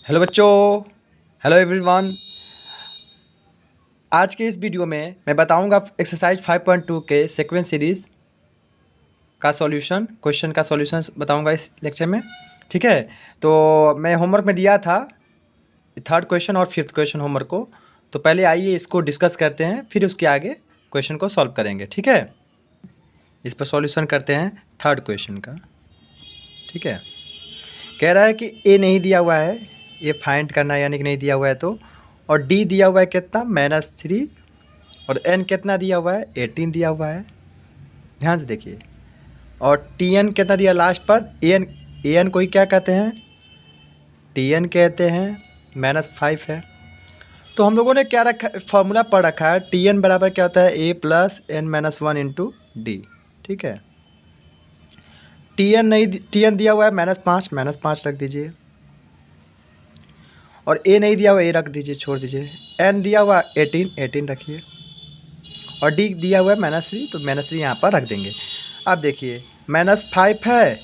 Hello बच्चों, hello everyone. आज के इस वीडियो में मैं बताऊंगा एक्सरसाइज 5.2 के सीक्वेंस सीरीज़ का सॉल्यूशन, क्वेश्चन का सॉल्यूशन बताऊंगा इस लेक्चर में। ठीक है, तो मैं होमवर्क में दिया था थर्ड क्वेश्चन और फिफ्थ क्वेश्चन होमवर्क को। तो पहले आइए इसको डिस्कस करते हैं, फिर उसके आगे क्वेश्चन को सॉल्व करेंगे। ठीक है, इस पर सॉल्यूशन करते हैं थर्ड क्वेश्चन का। ठीक है, कह रहा है कि ए नहीं दिया हुआ है, ए फाइंड करना है, यानी कि नहीं दिया हुआ है तो। और डी दिया हुआ है कितना, -3। और एन कितना दिया हुआ है, 18 दिया हुआ है। ध्यान से देखिए। और टी एन कितना दिया लास्ट पर, ए एन को ही क्या कहते हैं, टी एन कहते हैं, -5 है। तो हम लोगों ने क्या रखा, फॉर्मूला पढ़ रखा है, टी एन बराबर क्या होता है, A plus N minus one into D. ठीक है, टी एन नहीं, टी एन दिया हुआ है -5 रख दीजिए। और ए नहीं दिया हुआ, ए रख दीजिए, छोड़ दीजिए। एन दिया हुआ 18 रखिए। और डी दिया हुआ है -3, तो -3 यहाँ पर रख देंगे। अब देखिए -5 है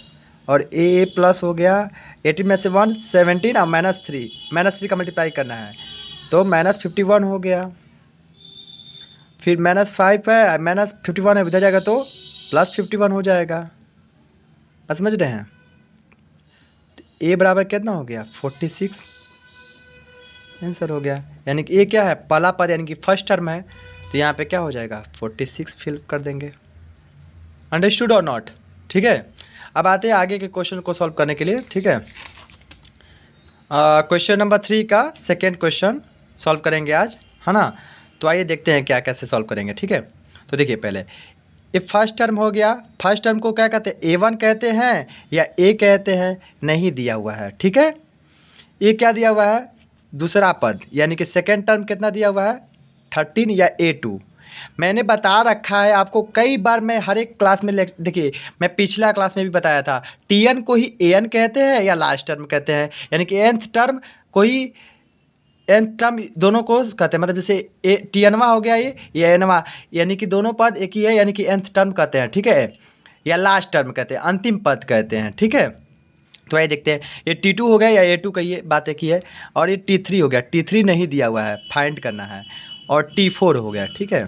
और ए प्लस हो गया, 18 में से 1 17 और -3 का मल्टीप्लाई करना है तो -51 हो गया। फिर -5 है, -51 है, इधर जाएगा तो +51 हो जाएगा। आप समझ रहे हैं। ए बराबर कितना हो गया, 46 आंसर हो गया। यानी कि ए क्या है, पहला पद यानी कि फर्स्ट टर्म है, तो यहाँ पे क्या हो जाएगा 46 फिल कर देंगे। अंडरस्टूड और नॉट। ठीक है, अब आते हैं आगे के क्वेश्चन को सॉल्व करने के लिए। ठीक है, क्वेश्चन नंबर 3 का सेकेंड क्वेश्चन सॉल्व करेंगे आज, है ना। तो आइए देखते हैं क्या कैसे सॉल्व करेंगे। ठीक है, तो देखिए पहले ये फर्स्ट टर्म हो गया। फर्स्ट टर्म को क्या कहते हैं, A1 कहते हैं या ए कहते हैं, नहीं दिया हुआ है। ठीक है, ये क्या दिया हुआ है, दूसरा पद, यानी कि सेकेंड टर्म कितना दिया हुआ है 13 या A2। मैंने बता रखा है आपको कई बार, मैं हर एक क्लास में देखिए, मैं पिछला क्लास में भी बताया था, टी एन को ही ए एन कहते हैं या लास्ट टर्म कहते हैं, यानी कि nth टर्म को ही nth टर्म दोनों को कहते हैं। मतलब जैसे ए टी एनवा हो गया ये एनवा, यानी कि दोनों पद एक ही है, यानी कि nth टर्म कहते हैं। ठीक है, या लास्ट टर्म कहते हैं, अंतिम पद कहते हैं। ठीक है, तो आइए देखते हैं, ये T2 हो गया या A2 का, ये बात एक ही है। और ये T3 हो गया, T3 नहीं दिया हुआ है, फाइंड करना है। और T4 हो गया। ठीक है,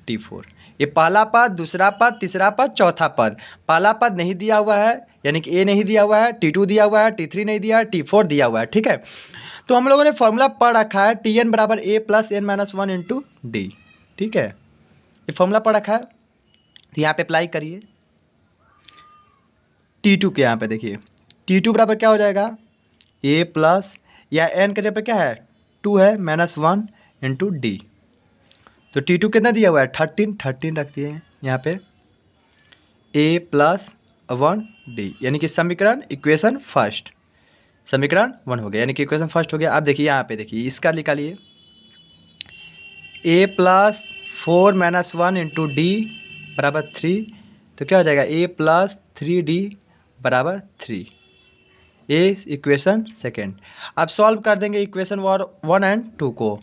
T4, ये पहला पद, दूसरा पद, तीसरा पद, चौथा पद। पहला पद नहीं दिया हुआ है, यानी कि A नहीं दिया हुआ है, T2 दिया हुआ है, T3 नहीं दिया है, T4 दिया हुआ है। ठीक है, तो हम लोगों ने फॉर्मूला पढ़ रखा है, टी एन बराबर A plus N minus one into D. ठीक है, ये फॉर्मूला पढ़ रखा है, तो यहाँ पे अप्लाई करिए। T2 के यहाँ पे देखिए, T2 बराबर क्या हो जाएगा, ए प्लस, या एन के जगह पे क्या है 2 है, -1 इंटू डी। तो T2 कितना दिया हुआ है 13 रख दिए हैं यहाँ पे, ए प्लस 1 डी, यानी कि समीकरण इक्वेशन फर्स्ट, समीकरण 1 हो गया, यानी कि इक्वेशन फर्स्ट हो गया। अब देखिए यहाँ पे देखिए, इसका निकालिए, ए प्लस 4 माइनस 1 इंटू डी बराबर 3, तो क्या हो जाएगा ए प्लस 3D बराबर 3, ये इक्वेशन सेकेंड। अब सॉल्व कर देंगे इक्वेशन 1 एंड 2 को,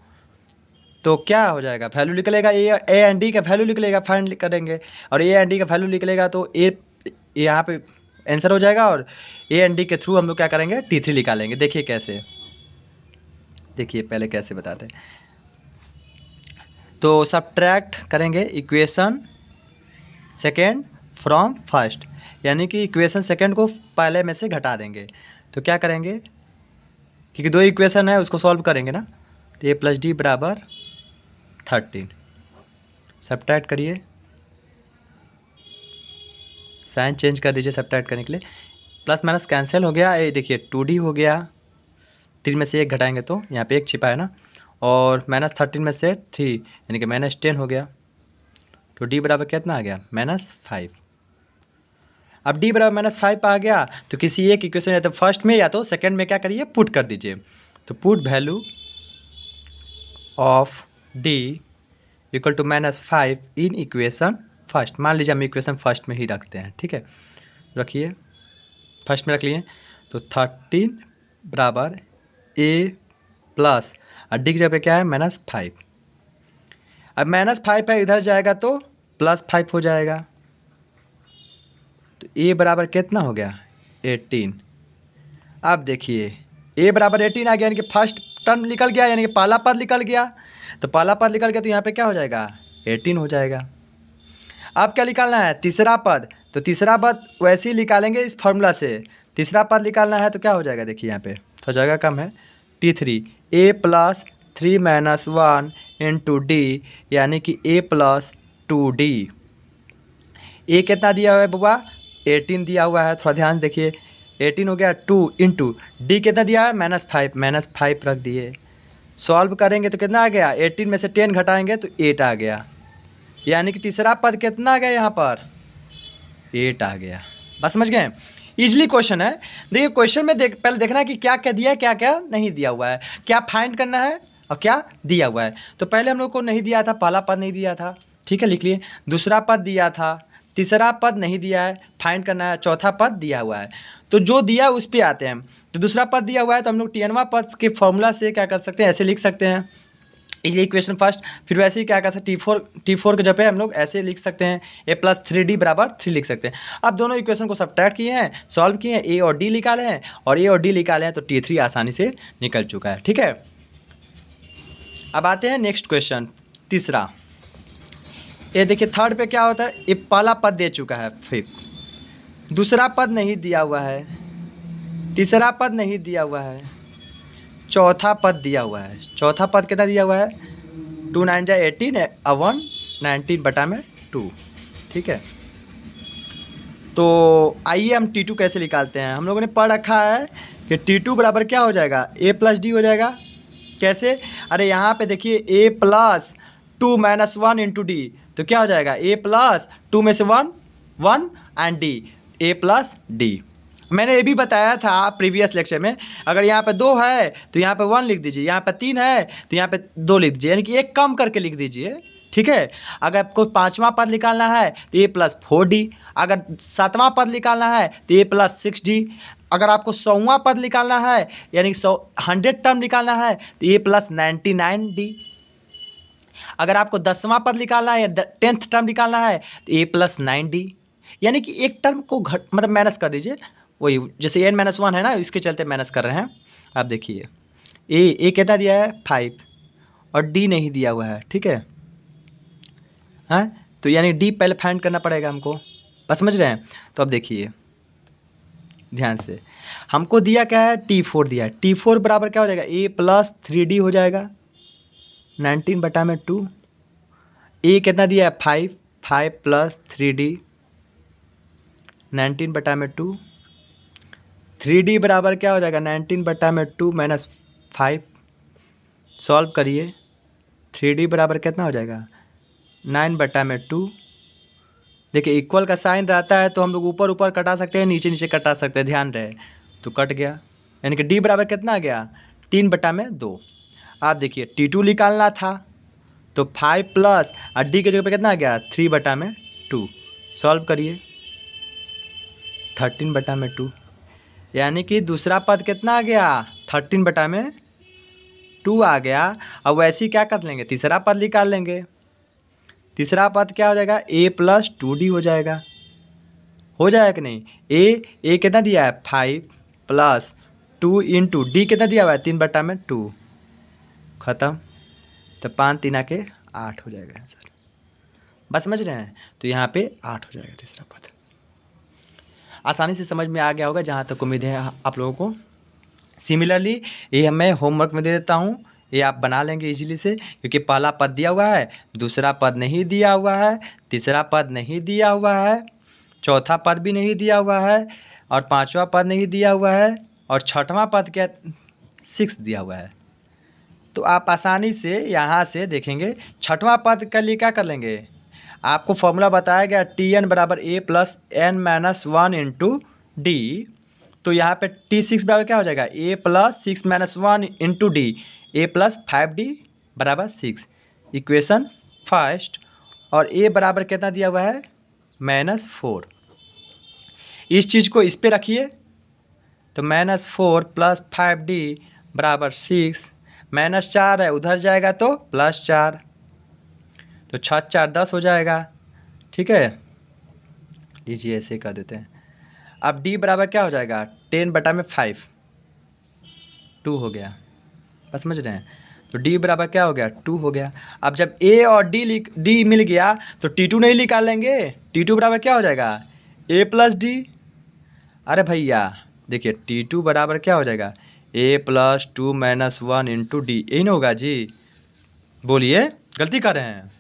तो क्या हो जाएगा, वैल्यू निकलेगा, ए एंड डी का वैल्यू निकलेगा, फाइंड करेंगे। और ए एंड डी का वैल्यू निकलेगा तो ए यहाँ पे आंसर हो जाएगा। और ए एंड डी के थ्रू हम लोग क्या करेंगे, T3 निकालेंगे। देखिए कैसे, देखिए पहले कैसे बताते हैं। तो सब्ट्रैक्ट करेंगे इक्वेशन सेकेंड फ्रॉम फर्स्ट, यानी कि इक्वेशन सेकेंड को पहले में से घटा देंगे। तो क्या करेंगे, क्योंकि दो इक्वेशन है उसको सॉल्व करेंगे ना, तो ए प्लस डी बराबर 13, सब्ट्रैक्ट करिए, साइन चेंज कर दीजिए सब्ट्रैक्ट करने के लिए। प्लस माइनस कैंसिल हो गया, ये देखिए 2D हो गया, 3 में से 1 घटाएंगे तो यहाँ पे 1 छिपा है ना, और -13 में से 3 यानी कि -10 हो गया। तो डी बराबर कितना आ गया, -5। अब डी बराबर -5 आ गया, तो किसी एक इक्वेशन या तो फर्स्ट में या तो सेकंड में क्या करिए, पुट कर दीजिए। तो put value of D equal to -5 in equation first. मान लीजिए हम इक्वेशन फर्स्ट में ही रखते हैं। ठीक है, रखिए, फर्स्ट में रख लिए। तो 13 बराबर ए प्लस, और डी की जगह पे क्या है -5। अब -5 है, इधर जाएगा तो +5 हो जाएगा। तो ए बराबर कितना हो गया 18। अब देखिए ए बराबर 18 आ गया, यानी कि फर्स्ट टर्म निकल गया, यानी कि पहला पद निकल गया। तो पहला पद निकल गया तो यहाँ पे क्या हो जाएगा, 18 हो जाएगा। अब क्या निकालना है, तीसरा पद। तो तीसरा पद वैसे ही निकालेंगे इस फॉर्मूला से। तीसरा पद निकालना है तो क्या हो जाएगा, देखिए यहाँ पे तो जगह कम है, T3 a plus 3 minus 1 into D, यानी कि a प्लस 2d। ए कितना दिया हुआ है बउआ, 18 दिया हुआ है, थोड़ा ध्यान देखिए, 18 हो गया 2 इंटू डी कितना दिया है, -5 रख दिए। सॉल्व करेंगे तो कितना आ गया, 18 में से 10 घटाएंगे तो 8 आ गया, यानी कि तीसरा पद कितना आ गया यहाँ पर, 8 आ गया। बस समझ गए, इजली क्वेश्चन है। देखिए क्वेश्चन में पहले देखना है कि क्या क्या दिया है, क्या क्या नहीं दिया हुआ है, क्या फाइंड करना है और क्या दिया हुआ है। तो पहले हम लोग को नहीं दिया था, पहला पद नहीं दिया था, ठीक है लिख लिए। दूसरा पद दिया था, तीसरा पद नहीं दिया है, फाइंड करना है। चौथा पद दिया हुआ है, तो जो दिया उस पर आते हैं। तो दूसरा पद दिया हुआ है तो हम लोग TN पद के फॉर्मूला से क्या कर सकते हैं, ऐसे लिख सकते हैं, ये इक्वेशन फर्स्ट। फिर वैसे ही क्या कर सकते हैं, T4 के जगह पे हम लोग ऐसे लिख सकते हैं, a प्लस 3d बराबर 3 लिख सकते हैं। अब दोनों इक्वेशन को सब्ट्रैक्ट किए हैं, सॉल्व किए हैं, a और d निकाले हैं, और a और d निकाले हैं तो T3 आसानी से निकल चुका है, ठीक है। अब आते हैं नेक्स्ट क्वेश्चन, तीसरा। ये देखिए थर्ड पे क्या होता है, ये पहला पद दे चुका है, फिर दूसरा पद नहीं दिया हुआ है, तीसरा पद नहीं दिया हुआ है, चौथा पद दिया हुआ है। चौथा पद कितना दिया हुआ है, 2 9 जा 18 1 19 बटा में 2, ठीक है। तो आइए हम T2 कैसे निकालते हैं। हम लोगों ने पढ़ रखा है कि T2 बराबर क्या हो जाएगा, a प्लस डी हो जाएगा। कैसे, अरे यहाँ पे देखिए a plus 2 minus 1 into D, तो क्या हो जाएगा, a प्लस 2 में से 1 1 and d, a plus D. मैंने ये भी बताया था प्रीवियस लेक्चर में, अगर यहाँ पे 2 है तो यहाँ पे 1 लिख दीजिए, यहाँ पे 3 है तो यहाँ पे 2 लिख दीजिए, यानी कि एक कम करके लिख दीजिए, ठीक है। अगर आपको पाँचवा पद निकालना है तो a प्लस 4d, अगर सातवां पद निकालना है तो a प्लस 6d, अगर आपको 100वां पद निकालना है यानी 100 टर्म निकालना है तो a प्लस 99d, अगर आपको 10वां पद निकालना है या 10th टर्म निकालना है तो a प्लस 9d, यानी कि एक टर्म को मतलब माइनस कर दीजिए, वही जैसे n-1 है ना, इसके चलते माइनस कर रहे हैं। आप देखिए ए कितना दिया है 5 और डी नहीं दिया हुआ है, ठीक है, हाँ, तो यानी डी पहले फाइंड करना पड़ेगा हमको, बस समझ रहे हैं। तो अब देखिए ध्यान से, हमको दिया क्या है, T4 दिया है। T4 बराबर क्या हो जाएगा, a प्लस 3d हो जाएगा, 19 बटा में 2। a कितना दिया है 5 प्लस 3d, 19 बटा में 2। 3d बराबर क्या हो जाएगा, 19 बटा में 2 माइनस 5। सॉल्व करिए, 3d बराबर कितना हो जाएगा, 9 बटा में 2। देखिए इक्वल का साइन रहता है तो हम लोग ऊपर ऊपर कटा सकते हैं, नीचे नीचे कटा सकते हैं, ध्यान रहे, तो कट गया, यानी कि d बराबर कितना आ गया, 3 बटा में 2। आप देखिए T2 निकालना था तो 5 प्लस और d के जगह पे कितना आ गया, 3 बटा में 2। सॉल्व करिए, 13 बटा में 2, यानी कि दूसरा पद कितना आ गया, 13 बटा में 2 आ गया। अब वैसे ही क्या कर लेंगे, तीसरा पद निकाल लेंगे। तीसरा पद क्या हो जाएगा, a प्लस 2d हो जाएगा कि नहीं। a कितना दिया है 5 प्लस 2 इंटू डी कितना दिया हुआ है 3 बटा में 2, ख़त्म। तो 5 3 के 8 हो जाएगा आंसर, बस समझ रहे हैं। तो यहाँ पे 8 हो जाएगा तीसरा पद। आसानी से समझ में आ गया होगा जहाँ तक उम्मीद है आप लोगों को। सिमिलरली ये मैं होमवर्क में दे देता हूँ, ये आप बना लेंगे इजीली से, क्योंकि पहला पद दिया हुआ है, दूसरा पद नहीं दिया हुआ है, तीसरा पद नहीं दिया हुआ है, चौथा पद भी नहीं दिया हुआ है, और पांचवा पद नहीं दिया हुआ है, और छठवां पद क्या 6 दिया हुआ है। तो आप आसानी से यहाँ से देखेंगे, छठवां पद के लिए क्या कर लेंगे, आपको फॉर्मूला बताया गया Tn बराबर a plus n minus 1 into D. तो यहाँ पे T6 बराबर क्या हो जाएगा, a plus 6 minus 1 into D, a plus 5d बराबर 6, इक्वेशन फर्स्ट। और a बराबर कितना दिया हुआ है, -4। इस चीज़ को इस पे रखिए, तो -4 प्लस 5d बराबर 6, -4 है उधर जाएगा तो +4, तो 6 4 10 हो जाएगा, ठीक है। लीजिए ऐसे कर देते हैं। अब d बराबर क्या हो जाएगा, 10 बटा में 5, 2 हो गया। बस समझ रहे हैं? तो D बराबर क्या हो गया 2 हो गया। अब जब A और D मिल गया तो T2 नहीं निकाल लेंगे। T2 बराबर क्या हो जाएगा A प्लस D। अरे भैया देखिए T2 बराबर क्या हो जाएगा A plus 2 minus 1 into D, यही ना होगा जी? बोलिए, गलती कर रहे हैं।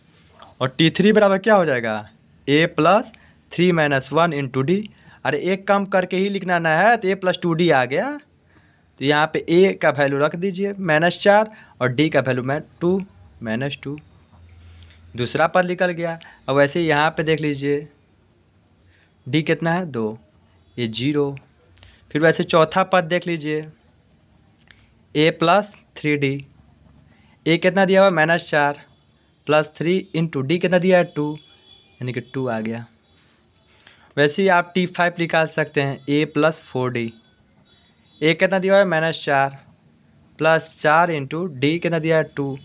और T3 बराबर क्या हो जाएगा A plus 3 minus 1 into D. अरे एक काम करके ही लिखना ना है तो A प्लस 2D आ गया। तो यहाँ पे A का वैल्यू रख दीजिए -4 और D का वैल्यू 2 -2। दूसरा पद निकल गया। अब वैसे ही यहाँ पे देख लीजिए D कितना है 2, ये 0। फिर वैसे चौथा पद देख लीजिए A प्लस 3D। A कितना दिया हुआ -4 प्लस 3 इंटू डी कितना दिया है 2, यानी कि 2 आ गया। वैसे ही आप T5 निकाल सकते हैं A प्लस 4D। A कितना दिया हुआ है -4 प्लस 4 इंटू डी कितना दिया है 2,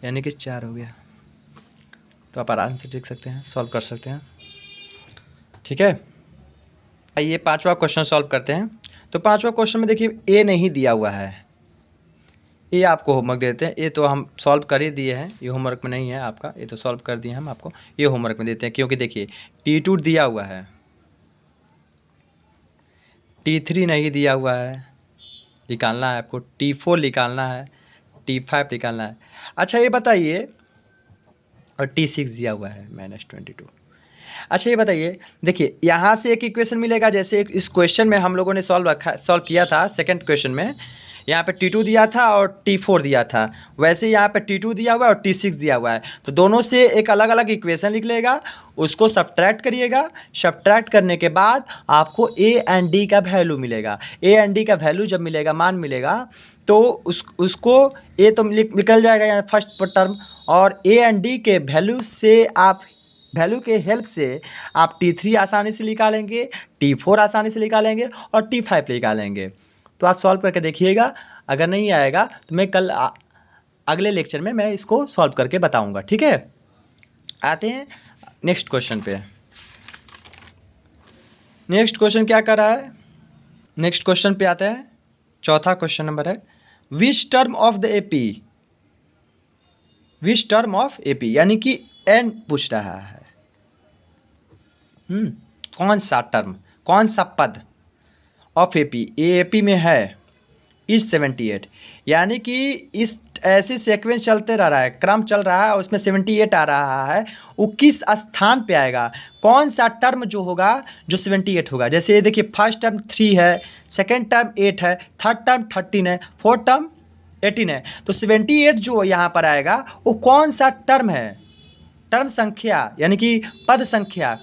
यानी कि 4 हो गया। तो आप आराम से देख सकते हैं, सॉल्व कर सकते हैं। ठीक है, आइए पांचवा क्वेश्चन सॉल्व करते हैं। तो पांचवा क्वेश्चन में देखिए A नहीं दिया हुआ है। ये आपको होमवर्क देते हैं, ये तो हम सॉल्व कर ही दिए हैं, ये होमवर्क में नहीं है आपका, ये तो सॉल्व कर दिए हम आपको। ये होमवर्क में देते हैं क्योंकि देखिए T2 दिया हुआ है, T3 नहीं दिया हुआ है, निकालना है आपको, T4 निकालना है, T5 निकालना है। अच्छा ये बताइए, और T6 दिया हुआ है -22। अच्छा ये बताइए, देखिए यहाँ से एक इक्वेशन मिलेगा, जैसे इस क्वेश्चन में हम लोगों ने सॉल्व किया था सेकंड क्वेश्चन में, यहाँ पे T2 दिया था और T4 दिया था। वैसे यहाँ पे T2 दिया हुआ है और T6 दिया हुआ है, तो दोनों से एक अलग अलग इक्वेशन लिख लेगा, उसको सब्ट्रैक्ट करिएगा। सब्ट्रैक्ट करने के बाद आपको A एंड D का वैल्यू मिलेगा। A एंड D का वैल्यू जब मिलेगा, मान मिलेगा, तो उसको A तो निकल जाएगा यहाँ फर्स्ट टर्म, और A एंड D के वैल्यू से आप वैल्यू के हेल्प से आप T3 आसानी से निकालेंगे, T4 आसानी से निकालेंगे और T5 निकालेंगे। तो आप सॉल्व करके देखिएगा, अगर नहीं आएगा तो मैं कल अगले लेक्चर में मैं इसको सॉल्व करके बताऊंगा। ठीक है, आते हैं नेक्स्ट क्वेश्चन पे। नेक्स्ट क्वेश्चन क्या कर रहा है, नेक्स्ट क्वेश्चन पे आता है, चौथा क्वेश्चन नंबर है, which term of the AP, which term of AP, यानी कि एन पूछ रहा है। कौन सा टर्म, कौन सा पद ऑफ एपी, एपी में है, इस 78, यानी कि इस ऐसे सीक्वेंस चलते रह रहा है, क्रम चल रहा है और उसमें 78 आ रहा है, वो किस स्थान पे आएगा, कौन सा टर्म जो होगा जो 78 होगा। जैसे ये देखिए फर्स्ट टर्म 3 है, सेकेंड टर्म 8 है, थर्ड टर्म 13 है, फोर्थ टर्म 18 है, तो 78 जो यहाँ पर आएगा वो कौन सा टर्म है, टर्म संख्या यानी कि पद संख्या,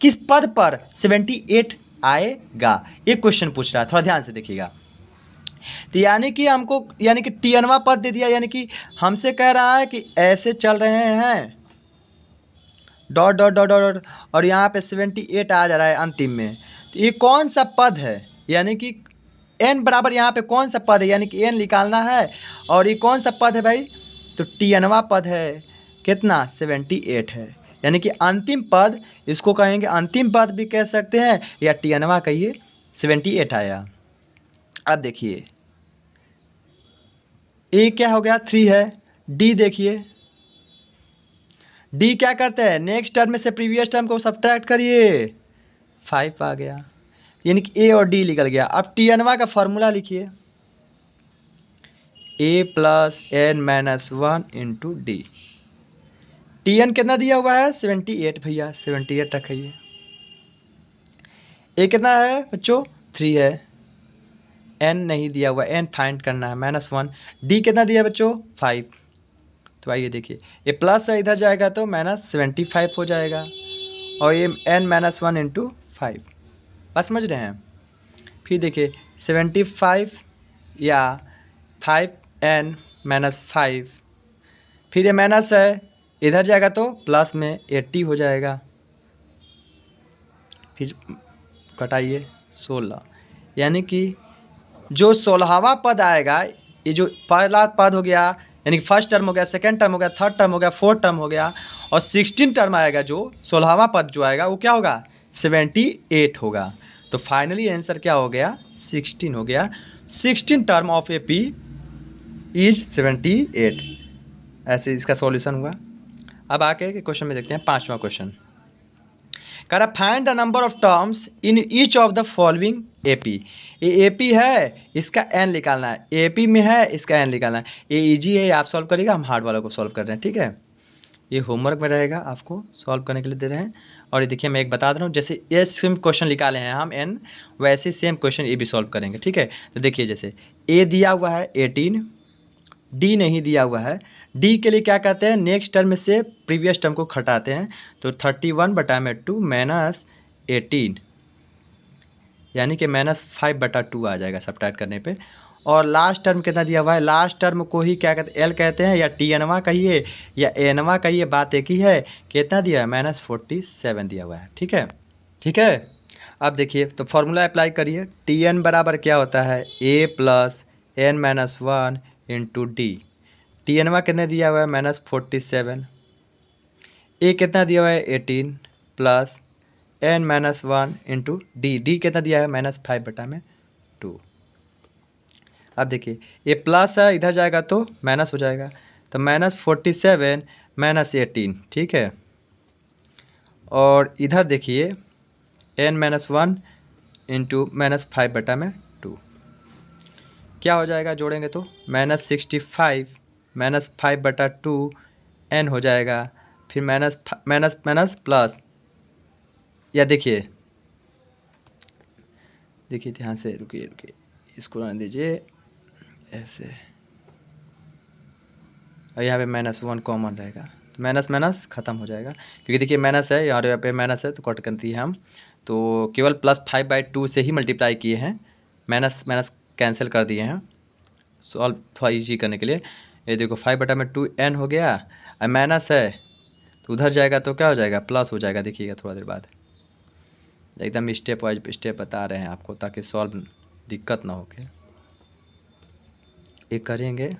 किस पद पर 78 आएगा, ये क्वेश्चन पूछ रहा है, थोड़ा ध्यान से देखिएगा। तो यानी कि हमको, यानी कि Tnवां पद दे दिया, यानी कि हमसे कह रहा है कि ऐसे चल रहे हैं डॉट डॉट डॉट डॉट, और यहाँ पे 78 आ जा रहा है अंतिम में, तो ये कौन सा पद है, यानी कि n बराबर यहाँ पे कौन सा पद है, यानी कि n निकालना है, और ये कौन सा पद है भाई, तो Tnवां पद है, कितना 78 है, यानी कि अंतिम पद, इसको कहेंगे अंतिम पद भी कह सकते हैं या Tnवां कहिए, 78 आया। अब देखिए A क्या हो गया 3 है, D देखिए, D क्या करते हैं, नेक्स्ट टर्म में से प्रीवियस टर्म को सब्ट्रैक्ट करिए, 5 आ गया, यानी कि A और D निकल गया। अब Tnवां का फॉर्मूला लिखिए, A plus n minus 1 into D. Tn कितना दिया हुआ है 78 भैया, 78 रखिए। A कितना है बच्चों 3 है, n नहीं दिया हुआ, n फाइंड करना है -1। D कितना दिया बच्चों 5, तो आइए देखिए ये प्लस है, इधर जाएगा तो -75 हो जाएगा, और ये n -1 इंटू 5, बस समझ रहे हैं। फिर देखिए 75 या 5n -5, फिर ये माइनस है, इधर जाएगा तो प्लस में 80 हो जाएगा, फिर कटाइए 16, यानी कि जो 16वां पद आएगा, ये जो पहला पद हो गया, यानी कि फर्स्ट टर्म हो गया, सेकंड टर्म हो गया, थर्ड टर्म हो गया, फोर्थ टर्म हो गया, और 16 टर्म आएगा, जो 16वां पद जो आएगा वो क्या होगा 78 होगा। तो फाइनली आंसर क्या हो गया 16 हो गया। 16 term of A P is 78। ऐसे इसका सॉल्यूशन हुआ। अब आके के क्वेश्चन में देखते हैं 5वां क्वेश्चन। कह रहा find the number of terms in each of the following AP. ये एपी है, इसका एन निकालना है, एपी में है, इसका एन निकालना है। ये इजी है, आप सॉल्व करिएगा, हम हार्ड वाला को सॉल्व कर रहे हैं, ठीक है। ये होमवर्क में रहेगा, आपको सॉल्व करने के लिए दे रहे हैं। और ये देखिए मैं एक बता दे रहा हूँ, जैसे ये सेम क्वेश्चन निकाले हैं हम एन, वैसे सेम क्वेश्चन ये भी सॉल्व करेंगे, ठीक है। तो देखिए जैसे ए दिया हुआ है 18, डी नहीं दिया हुआ है। डी के लिए क्या कहते हैं, नेक्स्ट टर्म से प्रीवियस टर्म को घटाते हैं, तो 31/2 माइनस 18, यानी कि -5/2 आ जाएगा सब्ट्रैक्ट करने पे। और लास्ट टर्म कितना दिया हुआ है, लास्ट टर्म को ही क्या कहते हैं, एल कहते हैं, या टी एनवा कहिए या एनवा कहिए, बात एक ही है। कितना दिया है, -47 दिया हुआ है, ठीक है। ठीक है, अब देखिए तो फॉर्मूला अप्लाई करिए। टी एन बराबर क्या होता है, A plus N minus 1 into D. T एनवा कितने दिया हुआ है, -47। ए कितना दिया हुआ है, 18 plus N minus 1 into D. D कितना दिया है, -5/2। अब देखिए ये प्लस है, इधर जाएगा तो माइनस हो जाएगा, तो -47 माइनस 18, ठीक है। और इधर देखिए n माइनस 1 इंटू -5/2 क्या हो जाएगा, जोड़ेंगे तो -65 -5/2 n हो जाएगा, फिर माइनस माइनस माइनस प्लस, या देखिए ध्यान से, रुकिए इसको रहने दीजिए ऐसे, और यहाँ पे -1 कॉमन रहेगा, तो माइनस माइनस ख़त्म हो जाएगा, क्योंकि देखिए माइनस है और यहाँ पे माइनस है, तो कट करती है हम, तो केवल +5/2 से ही मल्टीप्लाई किए हैं, माइनस माइनस कैंसिल कर दिए हैं सॉल्व थोड़ा ईजी करने के लिए। ये देखो 5/2 n हो गया, और माइनस है तो उधर जाएगा तो क्या हो जाएगा, प्लस हो जाएगा, देखिएगा थोड़ा देर बाद। एकदम स्टेप वाइज स्टेप बता रहे हैं आपको, ताकि सॉल्व दिक्कत ना हो के ये करेंगे।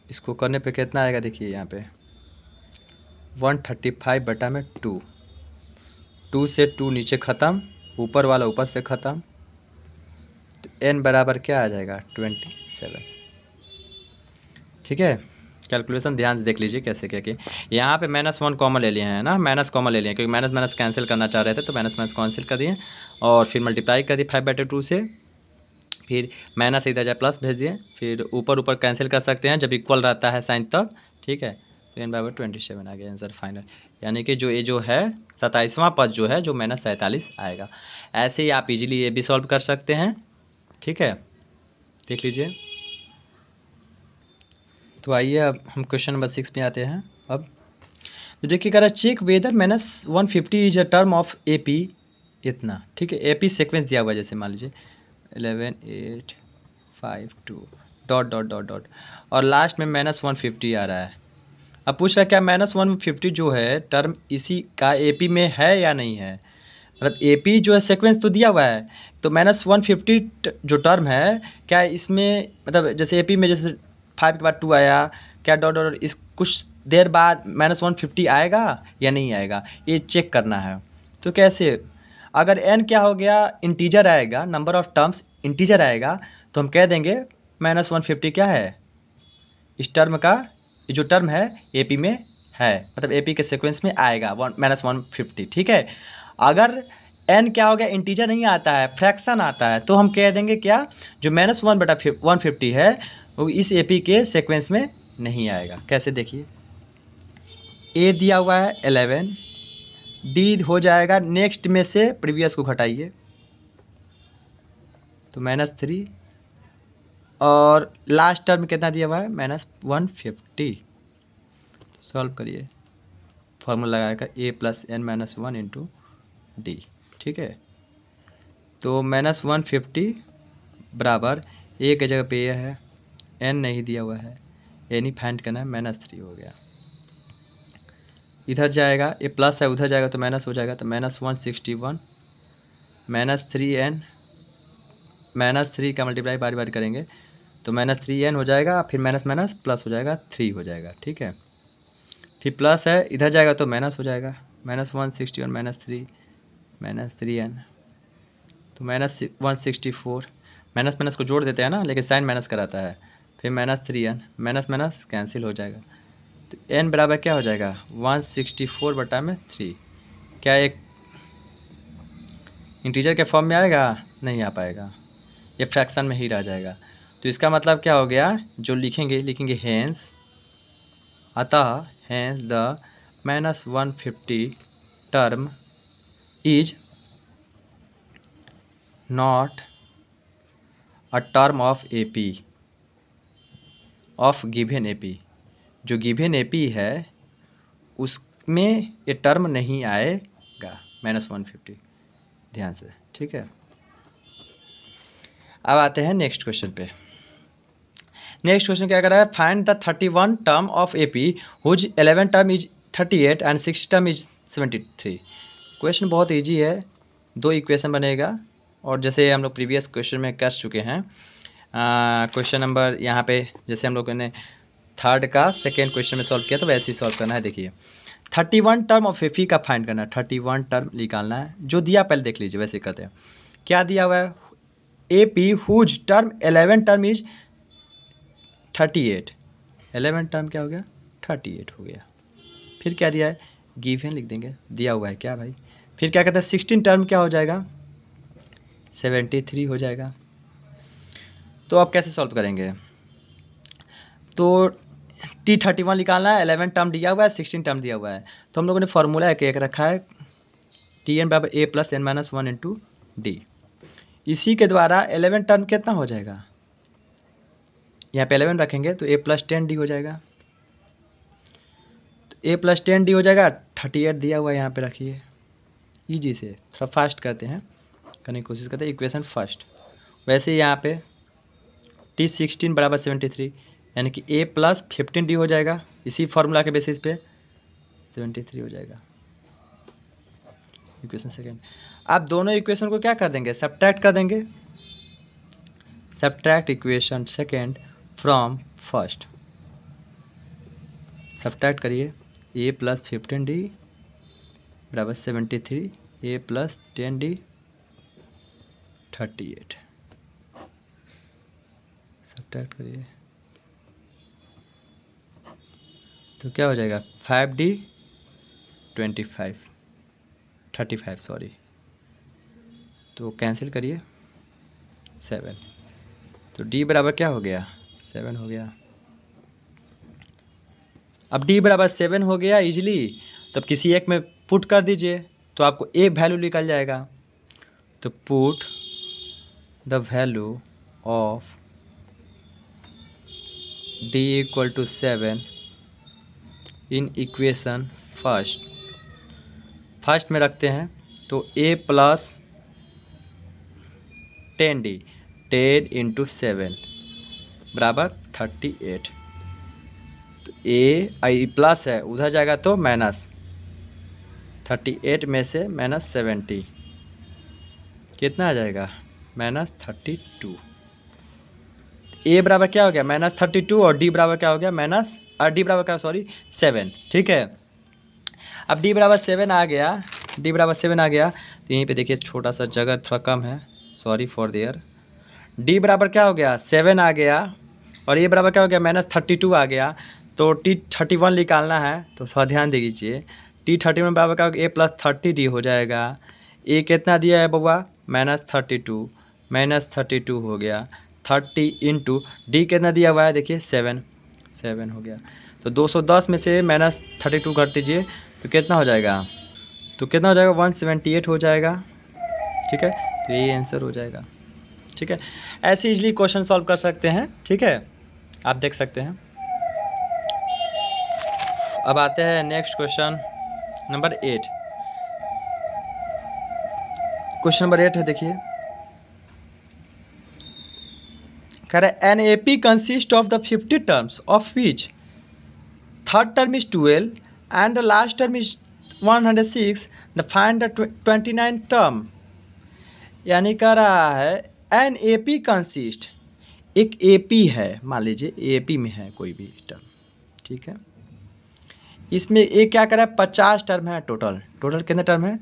इसको करने पे कितना आएगा, देखिए यहाँ पे 135/2, 2 से 2 नीचे ख़त्म, ऊपर वाला ऊपर से ख़त्म, तो n बराबर क्या आ जाएगा, 27, ठीक है। कैलकुलेशन ध्यान से देख लीजिए कैसे क्या कि यहाँ पे -1 कॉमन ले लिए हैं ना, माइनस कॉमन ले लिए, क्योंकि माइनस माइनस कैंसिल करना चाह रहे थे, तो माइनस माइनस कैंसिल कर दिए, और फिर मल्टीप्लाई कर दिए 5/2 से, फिर माइनस इधर जाए प्लस भेज दिए, फिर ऊपर ऊपर कैंसिल कर सकते हैं जब इक्वल रहता है साइन तब, ठीक है। तो n/27 आ गया आंसर फाइनल, यानी कि जो ये जो है 27वां पद जो है, जो -47 आएगा। ऐसे ही आप इजीली ये भी सॉल्व कर सकते हैं, ठीक है, देख लीजिए। तो आइए अब हम क्वेश्चन नंबर 6 में आते हैं। अब तो देखिए कह रहा है check whether -150 is a term of A P इतना, ठीक है। ए पी सिक्वेंस दिया हुआ है, जैसे मान लीजिए 11 8 5 2 डॉट डॉट डॉट डॉट, और लास्ट में -150 आ रहा है। अब पूछ रहा है क्या -150 जो है टर्म इसी का ए पी में है या नहीं है, मतलब ए पी जो है सीक्वेंस तो दिया हुआ है, तो -150 जो टर्म है क्या इसमें, मतलब जैसे ए पी में जैसे 5 के बाद 2 आया, क्या डॉट डॉट इस कुछ देर बाद -150 आएगा या नहीं आएगा, ये चेक करना है। तो कैसे, अगर n क्या हो गया, इंटीजर आएगा, नंबर ऑफ टर्म्स इंटीजर आएगा, तो हम कह देंगे -150 क्या है, इस टर्म का ये जो टर्म है ए पी में है, मतलब ए पी के सीक्वेंस में आएगा -150, ठीक है। अगर n क्या हो गया, इंटीजर नहीं आता है, फ्रैक्शन आता है, तो हम कह देंगे क्या, जो -1/150 है वो इस ए पी के सीक्वेंस में नहीं आएगा। कैसे, देखिए ए दिया हुआ है 11, डी हो जाएगा नेक्स्ट में से प्रीवियस को घटाइए तो -3, और लास्ट टर्म कितना दिया हुआ है, -150। सॉल्व करिए, फॉर्मूला लगाएगा a + n - 1 इंटू डी, ठीक है। तो -150 बराबर ए की जगह पे ये है, n नहीं दिया हुआ है, n ही फाइंड करना है, -3 हो गया। इधर जाएगा, ये प्लस है, उधर जाएगा तो माइनस हो जाएगा, तो -161 -3n, -3 का मल्टीप्लाई बारी बारी करेंगे तो -3n हो जाएगा, फिर माइनस माइनस प्लस हो जाएगा, 3 हो जाएगा, ठीक है। फिर प्लस है, इधर जाएगा तो माइनस हो जाएगा, -161 -3 -3n, तो -164, माइनस माइनस को जोड़ देते हैं ना, लेकिन साइन माइनस कराता है। फिर -3n, माइनस माइनस कैंसिल हो जाएगा। तो n बराबर क्या हो जाएगा 164/3। क्या एक इंटीजर के फॉर्म में आएगा? नहीं आ पाएगा, ये फ्रैक्शन में ही रह जाएगा। तो इसका मतलब क्या हो गया, जो लिखेंगे हेंस, अतः hence the -150 term is not a term of AP of given AP। जो गिवन AP है उसमें ये टर्म नहीं आएगा -150, ध्यान से, ठीक है। अब आते हैं नेक्स्ट क्वेश्चन पे। नेक्स्ट क्वेश्चन क्या कर रहा है, find the 31 term of AP whose 11 term is 38 and 6 term is 73। Question बहुत इजी है, 2 इक्वेशन बनेगा, और जैसे हम लोग प्रीवियस क्वेश्चन में कर चुके हैं, क्वेश्चन नंबर यहाँ पे जैसे हम लोगों ने थर्ड का सेकेंड क्वेश्चन में सॉल्व किया, तो वैसे ही सॉल्व करना है। देखिए 31 टर्म ऑफ AP का फाइंड करना है, 31 टर्म निकालना है। जो दिया पहले देख लीजिए, वैसे करते हैं। क्या दिया हुआ है, AP whose term 11 term is 38, 11 term क्या हो गया 38 हो गया। फिर क्या दिया है, गिवन लिख देंगे, दिया हुआ है क्या भाई। फिर क्या कहते हैं 16 टर्म क्या हो जाएगा 73 हो जाएगा। तो आप कैसे सॉल्व करेंगे, तो T31 निकालना है, 11 टर्म दिया हुआ है, 16 टर्म दिया हुआ है। तो हम लोगों ने फार्मूला एक रखा है, Tn बराबर A + n - 1 × D। इसी के द्वारा 11 टर्म कितना हो जाएगा, यहाँ पे 11 रखेंगे तो A + 10D हो जाएगा। तो A + 10D हो जाएगा, 38 दिया हुआ है यहाँ पे रखिए। ईजी से थोड़ा फास्ट करते हैं, करने की कोशिश करते हैं। इक्वेशन फर्स्ट, वैसे ही यहाँ पे T16 बराबर 73, यानी कि A + 15D हो जाएगा, इसी फार्मूला के बेसिस पे 73 हो जाएगा। इक्वेशन सेकेंड, आप दोनों इक्वेशन को क्या कर देंगे, सब्ट्रैक्ट कर देंगे। Subtract equation second from first, subtract करिए। A + 15D बराबर 73, A + 10D 38, सब्ट्रैक्ट करिए तो क्या हो जाएगा 5D 35 सॉरी, तो कैंसिल करिए 7, तो D बराबर क्या हो गया 7 हो गया। अब D बराबर 7 हो गया इजीली, तो अब किसी एक में पुट कर दीजिए तो आपको एक वैल्यू निकल जाएगा। तो put the value of D = 7 in equation first में रखते हैं, तो A + 10D 10 × 7 बराबर 38। तो A प्लस है, उधर जाएगा तो माइनस, 38 में से -70 कितना आ जाएगा -32। A बराबर क्या हो गया -32, और D बराबर क्या हो गया D बराबर क्या, सॉरी 7, ठीक है। अब D बराबर 7 आ गया, D बराबर 7 आ गया, तो यहीं पे देखिए छोटा सा जगह थोड़ा कम है, सॉरी फॉर देयर। D बराबर क्या हो गया 7 आ गया, और A बराबर क्या हो गया -32 आ गया। तो T31 निकालना है, तो थोड़ा ध्यान दे दीजिए। T31 बराबर क्या हो गया A + 30D हो जाएगा। A कितना दिया है बउआ -32, -32 हो गया, 30 × D कितना दिया हुआ है देखिए 7 हो गया। तो 210 में से -32 घट दीजिए तो कितना हो जाएगा, 178 हो जाएगा, ठीक है। तो ये आंसर हो जाएगा, ठीक है। ऐसे इजली क्वेश्चन सॉल्व कर सकते हैं, ठीक है, आप देख सकते हैं। अब आते हैं next question number 8। Question number 8 है, देखिए कह रहा है an AP consist of the 50 terms of which third term is 12 and the last term is 106, the find the 29 term. यानी कह रहा है एन AP कंसिस्ट, एक AP है, मान लीजिए AP में है कोई भी टर्म, ठीक है। इसमें ये क्या कर रहा है 50 टर्म है, टोटल कितने टर्म है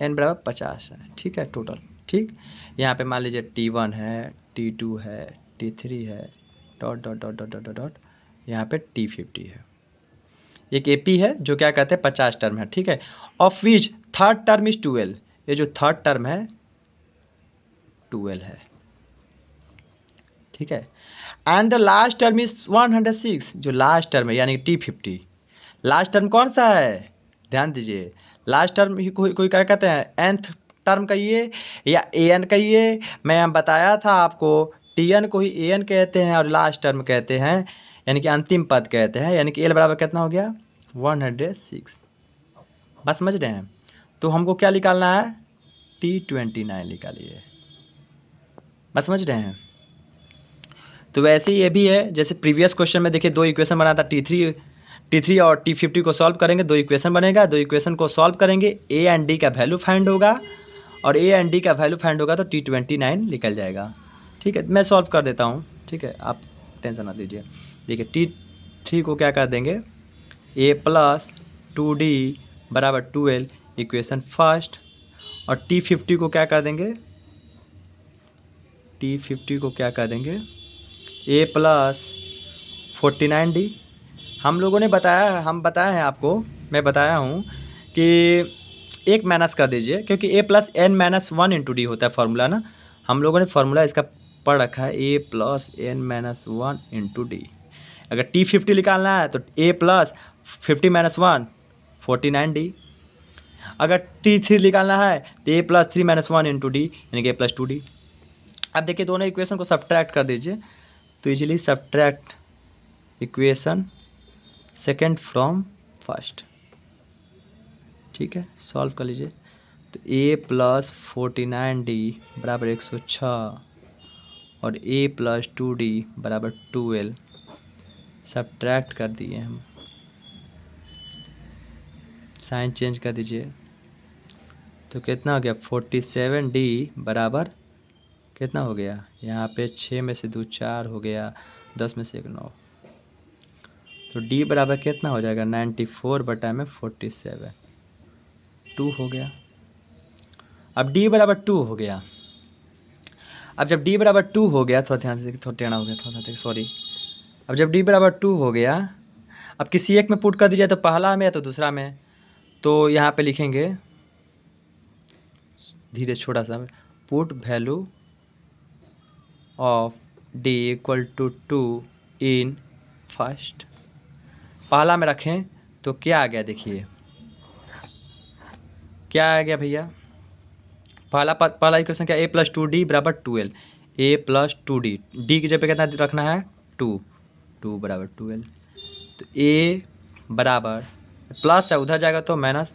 n बराबर 50 है, ठीक है टोटल। ठीक। यहाँ पे मान लीजिए T1 है, T2 है, T3 है, dot dot dot dot dot dot dot, यहाँ पे T50 है। एक AP है जो क्या कहते हैं 50 टर्म है, ठीक है। Of which third term is 12, ये जो थर्ड टर्म है 12 है, ठीक है। And the last term is 106, जो लास्ट टर्म है यानी T50। लास्ट टर्म कौन सा है, ध्यान दीजिए। लास्ट टर्म कोई क्या कहते हैं, nth टर्म कहिए या an कहिए। मैं बताया था आपको, Tn को ही an कहते हैं और लास्ट टर्म कहते हैं, यानी कि अंतिम पद कहते हैं। यानी कि L बराबर कितना हो गया 106। बस समझ रहे हैं। तो हमको क्या निकालना है, T29 निकालिए। बस समझ रहे हैं। तो वैसे ही ये भी है, जैसे प्रीवियस क्वेश्चन में देखिए 2 इक्वेशन बना था, T3 और T50 को सॉल्व करेंगे, 2 इक्वेशन बनेगा, 2 इक्वेशन को सॉल्व करेंगे, A एंड D का वैल्यू फाइंड होगा, और A एंड D का वैल्यू फाइंड होगा तो T29 निकल जाएगा, ठीक है। मैं सॉल्व कर देता हूँ, ठीक है, आप टेंशन ना लीजिए। देखिए T3 को क्या कर देंगे, A प्लस 2D बराबर 12 इक्वेशन फर्स्ट, और T50 को क्या कर देंगे, T50 को क्या कर देंगे A प्लस 49D। हम लोगों ने बताया, हम बताए हैं आपको, मैं बताया हूँ कि एक माइनस कर दीजिए, क्योंकि A plus n minus 1 into D होता है फार्मूला ना। हम लोगों ने फार्मूला इसका पढ़ रखा है, A plus n minus 1 into D. अगर T50 निकालना है तो A प्लस 50 माइनस 1 49D। अगर T3 निकालना है तो A plus 3 minus 1 into D, यानी कि A प्लस 2D। अब देखिए दोनों इक्वेशन को सब्ट्रैक्ट कर दीजिए, तो easily subtract equation second from first, ठीक है, सॉल्व कर लीजिए। तो A प्लस 49D बराबर 106 और A प्लस 2D बराबर 12 सब्ट्रैक्ट कर दिए हम, साइन चेंज कर दीजिए। तो कितना हो गया 47D बराबर कितना हो गया, यहाँ पे 6 में से 2 4 हो गया, 10 में से 1 9, तो D बराबर कितना हो जाएगा 94 बटा में 47, 2 हो गया। अब D बराबर 2 हो गया। अब जब D बराबर 2 हो गया, थोड़ा ध्यान से, थोड़ा टेढ़ा हो गया, थोड़ा सॉरी। अब जब D बराबर 2 हो गया, अब किसी एक में पुट कर दीजिए, तो पहला में या तो दूसरा में। तो यहाँ पे लिखेंगे धीरे छोटा सा, put value of D equal to 2 in first. पहला में रखें तो क्या आ गया, देखिए क्या आ गया भैया, पहला इक्वेशन क्या, A प्लस 2D बराबर 12, A प्लस 2D, D की जगह पे कितना रखना है 2 बराबर 12। तो A बराबर प्लस है, उधर जाएगा तो माइनस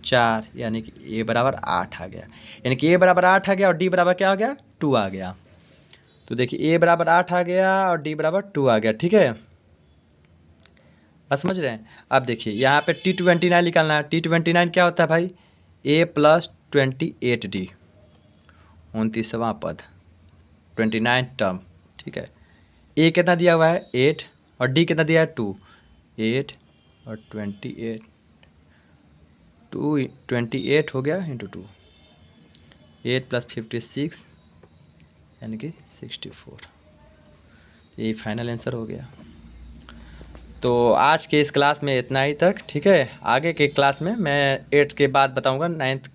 4, यानी कि A बराबर 8 आ गया। यानी कि A बराबर 8 आ गया और D बराबर क्या आ गया 2 आ गया। तो देखिए A बराबर 8 आ गया और D बराबर 2 आ गया, ठीक है, बस समझ रहे हैं। अब देखिए यहाँ पे T29 निकालना है। T29 क्या होता है भाई, A प्लस 28D, 29वां पद, 29 टर्म, ठीक है। A कितना दिया हुआ है 8 और D कितना दिया है 2, 8 और 28, 28 हो गया इंटू 2, 8 प्लस 56 यानी कि 64, ये फाइनल आंसर हो गया। तो आज के इस क्लास में इतना ही तक, ठीक है। आगे के क्लास में मैं 8 के बाद बताऊंगा, 9th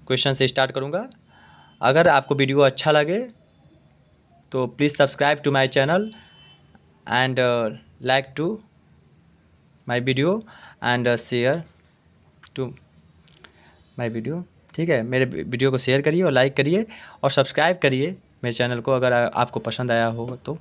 क्वेश्चन से स्टार्ट करूंगा। अगर आपको वीडियो अच्छा लगे तो please subscribe to my channel and like to my video and share to my video, ठीक है। मेरे वीडियो को शेयर करिए और लाइक करिए और सब्सक्राइब करिए मेरे चैनल को, अगर आपको पसंद आया हो तो।